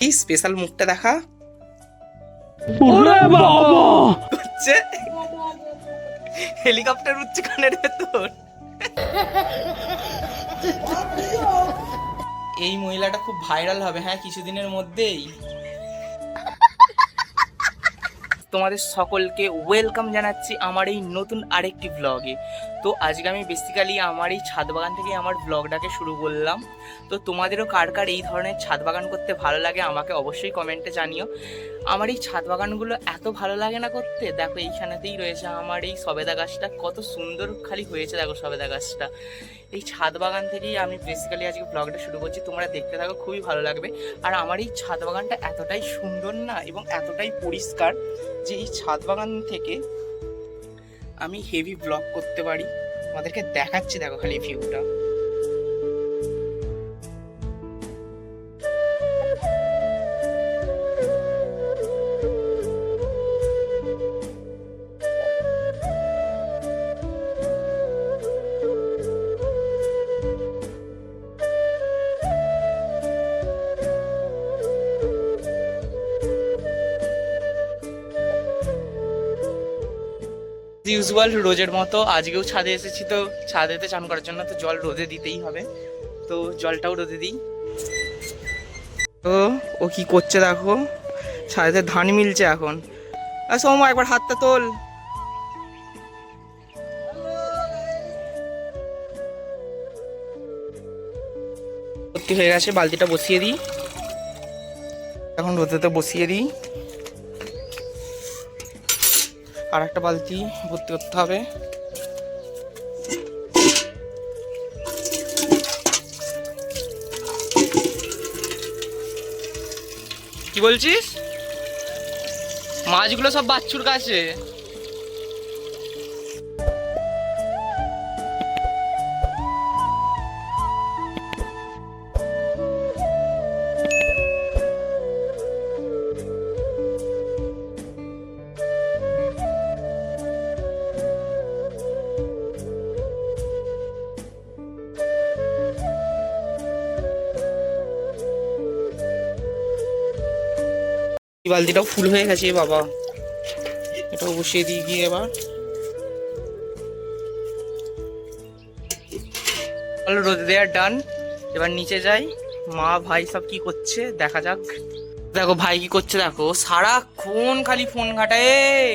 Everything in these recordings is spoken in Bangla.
এই স্পেশাল মুখটা দেখা হচ্ছে হেলিকপ্টার উঠছে কানের ভেতর। এই মহিলাটা খুব ভাইরাল হবে হ্যাঁ কিছুদিনের মধ্যেই। তোমাদের সকলকে ওয়েলকাম জানাচ্ছি আমার এই নতুন আরেকটি ব্লগে। তো আজকে আমি বেসিক্যালি আমার এই ছাদ বাগান থেকে আমার ব্লগটাকে শুরু করলাম। তো তোমাদেরও কার কার এই ধরনের ছাদ বাগান করতে ভালো লাগে আমাকে অবশ্যই কমেন্টে জানিও। আমার এই ছাদ বাগানগুলো এত ভালো লাগে না করতে। দেখো এইখানেতেই রয়েছে আমার এই সবেদা গাছটা, কত সুন্দর খালি হয়েছে দেখো সবেদা গাছটা। এই ছাদ বাগান থেকেই আমি বেসিক্যালি আজকে ব্লগটা শুরু করছি, তোমরা দেখতে থাকো খুবই ভালো লাগবে। আর আমার এই ছাদ বাগানটা এতটাই সুন্দর না এবং এতটাই পরিষ্কার যে এই ছাদ বাগান থেকে আমি হেভি ব্লগ করতে পারি। আমাদেরকে দেখাচ্ছি দেখো খালি ভিউটা। ইউজুয়াল রোজের মতো আজকেও ছাদে এসেছি, তো ছাদেতে চান করার জন্য তো জল রোদে দিতেই হবে, তো জলটাও রোদে দিই। তো ও কি করছে দেখো, ছাদেতে ধান মিলছে এখন। সোমা একবার হাতটা তোল। ভর্তি হয়ে গেছে, বালতিটা বসিয়ে দিই এখন, রোদেতে বসিয়ে দিই। আর একটা বালতি ভর্তি করতে হবে। কি বলছিস? মাছগুলো সব বাচ্চুর কাছে। বালতিটাও ফুল হয়ে গেছে বাবা, এটাও বসিয়ে দিয়ে গিয়ে এবার রোদে দেওয়ার ডান। এবার নিচে যাই, মা ভাই সব কি করছে দেখা যাক। দেখো ভাই কি করছে দেখো, সারাক্ষণ খালি ফোন ঘাটায়।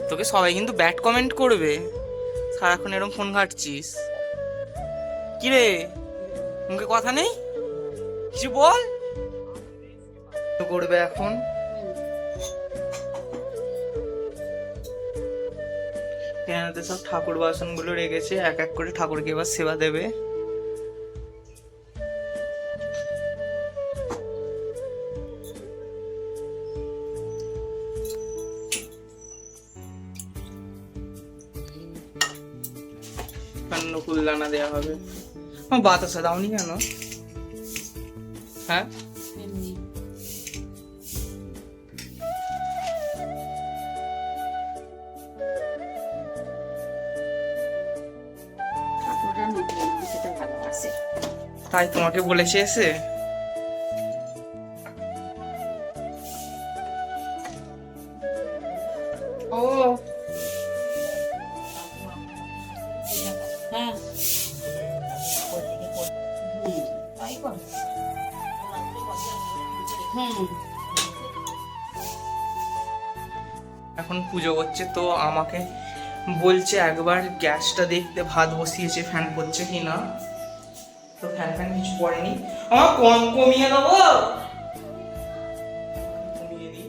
তোকে সবাই কিন্তু ব্যাড কমেন্ট করবে, সারাক্ষণ এরকম ফোন ঘাটছিস। কি রে মুখে কথা নেই, কিছু বল। করবে এখন এখানে সব ঠাকুর বাসন গুলো রেখেছে, এক এক করে ঠাকুরকে এবার সেবা দেবে। ফুলদানা দেওয়া হবে। বাতাসা দাওনি কেন? হ্যাঁ তাই তোমাকে বলেছে এসে। ও এখন পুজো করছে, তো আমাকে বলছে একবার গ্যাসটা দেখতে, ভাত বসিয়েছে ফ্যান করছে কি না। তো ফ্যান ফ্যান কিছু পড়েনি, আমার কমিয়ে দেবো, কমিয়ে দিই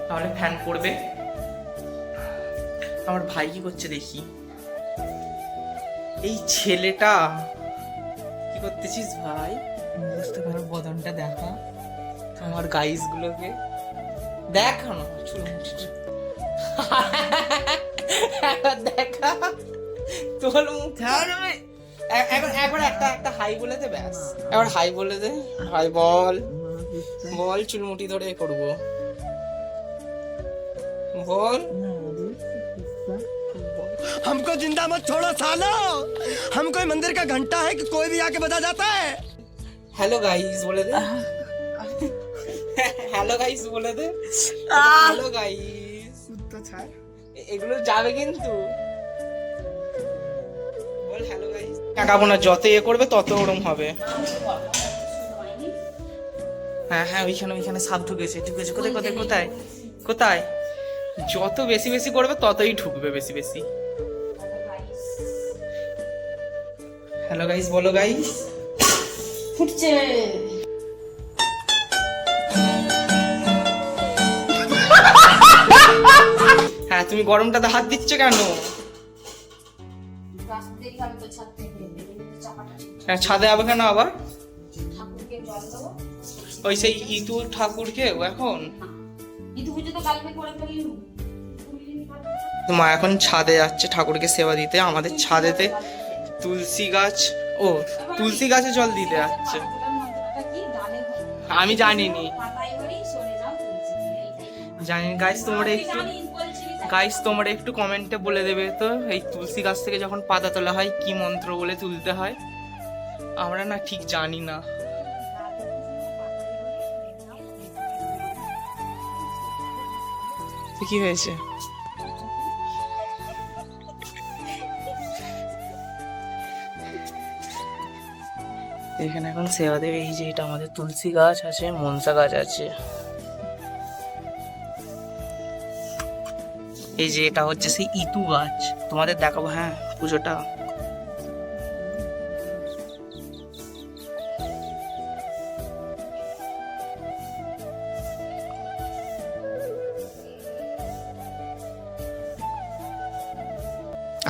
তাহলে ফ্যান পড়বে। আমার ভাই কি করছে দেখি। এই ছেলেটা কি করতেছিস ভাই? বুঝতে পারো বদনটা দেখা, আমার গাইস গুলোকে দেখানো দেখা তোর মুখে। একবার একটা হাই বলে দে ব্যাস, একবার হাই বলে দে। হাই বল, বল চুলমুটি ধরে করবো, বল। हमको जिंदा मत छोड़ो सालो, हम कोई मंदिर का घंटा है कि कोई भी आके बजा जाता है। হ্যালো গাইস বলে দে, হ্যালো গাইস বলে দে, হ্যালো গাইস। তো ছাড়, এগুলো যাবে কিন্তু। বল হ্যালো গাইস। কাকাবো না, যত এ করবে তত ওরম হবে। হ্যাঁ হ্যাঁ, ওইখানে ওইখানে সাপ ঢুকেছে, ঢুকেছে। কোথায় কোথায় কোথায় কোথায়? যত বেশি বেশি করবে ততই ঢুকবে বেশি বেশি। হ্যালো গাইস বলো গাইস। ফুটছে। হ্যাঁ, তুমি গরমটাতে হাত দিচ্ছ কেন? হ্যাঁ, ছাদে যাবে কেন আবার? ওই সেই ইতু ঠাকুরকে এখন মা এখন ছাদে যাচ্ছে ঠাকুরকে সেবা দিতে। আমাদের ছাদেতে তুলসী গাছ, ও তুলসী গাছে জল দিতে যাচ্ছে। আমি জানিনি, জানি গাইস তোমরা একটু কমেন্টে বলে দেবে তো, এই তুলসী গাছ থেকে যখন পাতা তোলা হয় কি মন্ত্র বলে তুলতে হয়? আমরা না ঠিক জানি না। কি হয়েছে? এখানে এখন সেবা দেবে। এই যে এটা আমাদের তুলসী গাছ আছে, মনসা গাছ আছে। এই যে এটা হচ্ছে সেই ইতু গাছ, তোমাদের দেখাবো। হ্যাঁ, পুজোটা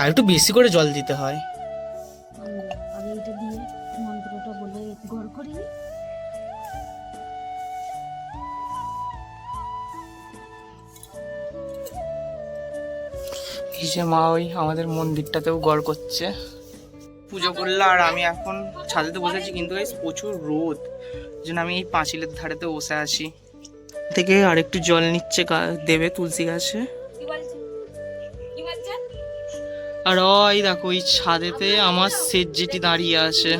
আর একটু বেশি করে জল দিতে হয়। আগে এটা দিয়ে মন্ত্রটা বলে ঘর করি। এই যে মা ওই আমাদের মন্দিরটাতেও গড় করছে, পুজো করলো। আর আমি এখন ছাদেতে বসেছি, কিন্তু প্রচুর রোদ, জন্য আমি এই পাঁচিলের ধারেতে বসে আছি। থেকে আরেকটু জল নিচ্ছে, দেবে তুলসী গাছে। আর ওই দেখো ওই ছাদেতে আমার সেট জেঠি দাঁড়িয়ে আছে,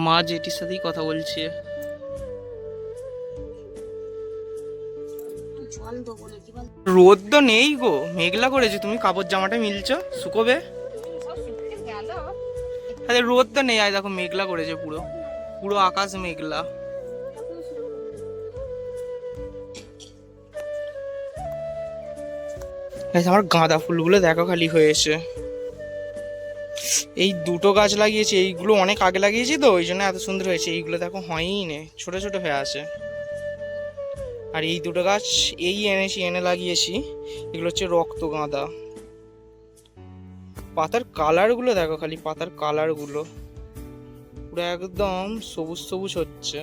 মা জেঠির সাথেই কথা বলছে। রোদ তো নেই গো, মেঘলা করেছে। তুমি কাপড় জামাটা মিলছো, শুকোবে। আরে রোদ তো নেই, দেখো মেঘলা করেছে, পুরো পুরো আকাশ মেঘলা। আমার গাঁদা ফুলগুলো দেখো খালি হয়েছে। এই দুটো গাছ লাগিয়েছি, এইগুলো অনেক আগে লাগিয়েছি তো, ওই জন্য এত সুন্দর হয়েছে। এইগুলো দেখো হয়ই নে, ছোট ছোট হয়ে আছে। আর এই দুটো গাছ এই এনে লাগিয়েছি, এগুলো হচ্ছে রক্ত গাঁদা। পাতার কালার গুলো দেখো খালি, পাতার কালার গুলো পুরো একদম সবুজ সবুজ হচ্ছে,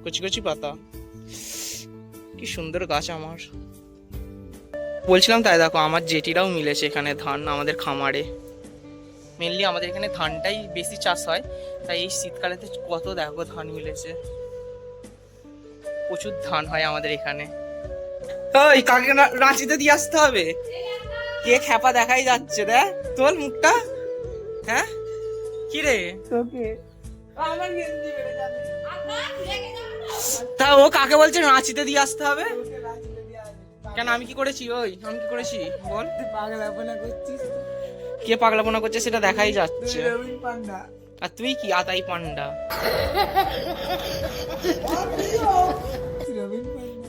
কচি কচি পাতা। কি সুন্দর গাছ আমার। বলছিলাম তাই, দেখো আমার জেঠিরাও মিলেছে এখানে ধান আমাদের খামারে। মেনলি আমাদের এখানে ধানটাই বেশি চাষ হয়, তাই এই শীতকালেতে কত দেখো ধান মিলেছে, প্রচুর ধান হয় আমাদের এখানে। ওই কাকে রাঁচিতে দিয়ে আসতে হবে। কে খ্যাপা দেখাই যাচ্ছে, দেখ তোর মুখটা। হ্যাঁ কি রে তোকে, আমার গেঞ্জি বেড়ে যাবে। তা ও কাকে বলছে রাঁচিতে দিয়ে আসতে হবে? কেন আমি কি করেছি? ওই আমি কি করেছি বল? পাগলাপনা করছিস। কে পাগলাপনা করছে সেটা দেখাই যাচ্ছে। আর তুই কি আতাই পান্ডা?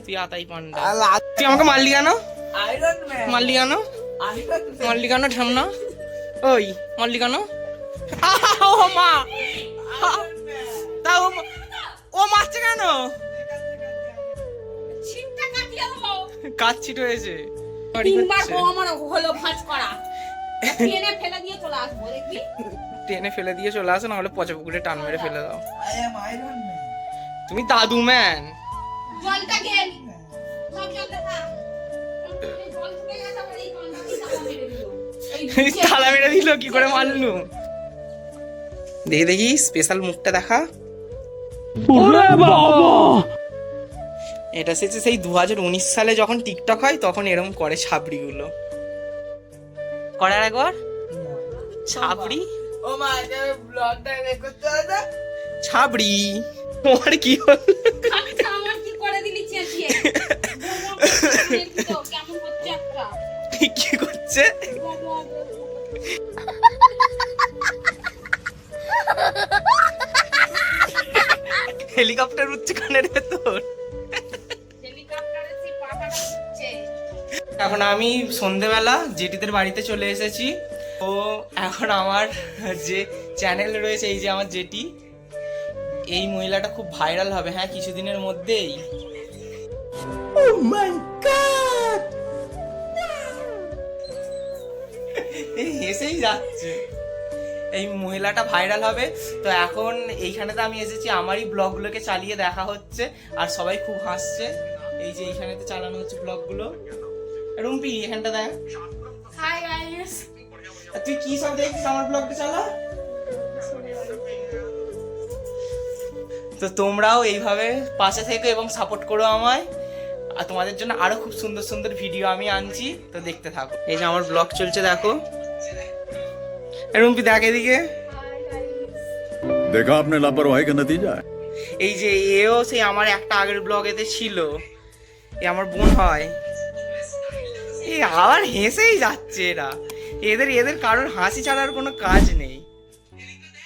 তুই আতাই পান্ডা। তুই আমাকে মারলি কেন? মারলি কেন? মারলি কেন ঠামনা? ওই মারলি কেন? ও মা, তা ও মারছে কেন? কাজ ছিট হয়েছে। টেনে ফেলে দিয়ে চলে আসো, নাহলে পচা পুকুরে টান মেরে ফেলে দাও। তুমি দাদু ম্যান। তালা মেরে দিল, কি করে মারলু? দেখি দেখি স্পেশাল মুখটা দেখা। এটা এসেছে সেই 2019 সালে যখন টিকটক হয় তখন এরকম করে ছাবড়ি গুলো। করার একবার ছাবড়ি। ও মা, এটা ব্লগটা রেকর্ড করতে হবে। ছাবড়ি তোমার কি হলো? আচ্ছা আমার কি করে দিলি চেঁচিয়ে তো কেমন হচ্ছে একটা কি করছে? হেলিকপ্টার উঠছে কানের ভেতর। হেলিকপ্টারে সেই পাখাটা উঠছে। এখন আমি সন্ধেবেলা জেঠিদের বাড়িতে চলে এসেছি। তো এখন আমার যে চ্যানেল রয়েছে, এই যে আমার জেঠি, এই মহিলাটা খুব ভাইরাল হবে হ্যাঁ কিছুদিনের মধ্যেই। Oh my God! এই হেসেই যাচ্ছে। এই মহিলাটা ভাইরাল হবে। তো এখন এইখানেতে আমি এসেছি, আমারই ব্লগগুলোকে চালিয়ে দেখা হচ্ছে আর সবাই খুব হাসছে। এই যে এইখানেতে চালানো হচ্ছে ব্লগগুলো। রুম্পি এখানটা দেখ। Hi guys. আর তুই কি সব দেখছিস আমার ব্লগটা চালা। তো তোমরাও এইভাবে পাশে থেকো এবং সাপোর্ট করো আমায়। আর তোমাদের জন্য আরো খুব সুন্দর সুন্দর ভিডিও আমি আনছি, তো দেখতে থাকো। এই যে আমার ব্লগ চলছে দেখো। রুম্পি দেখ এদিকে। देखा आपने लापरवाही का नतीजा है। এই যে এও সেই আমার একটা আগের ব্লগেতে ছিল, এ আমার বোন হয়। এই আবার হেসেই যাচ্ছে এরা, এদের কারোর হাসি ছাড়ার কোনো কাজ নেই।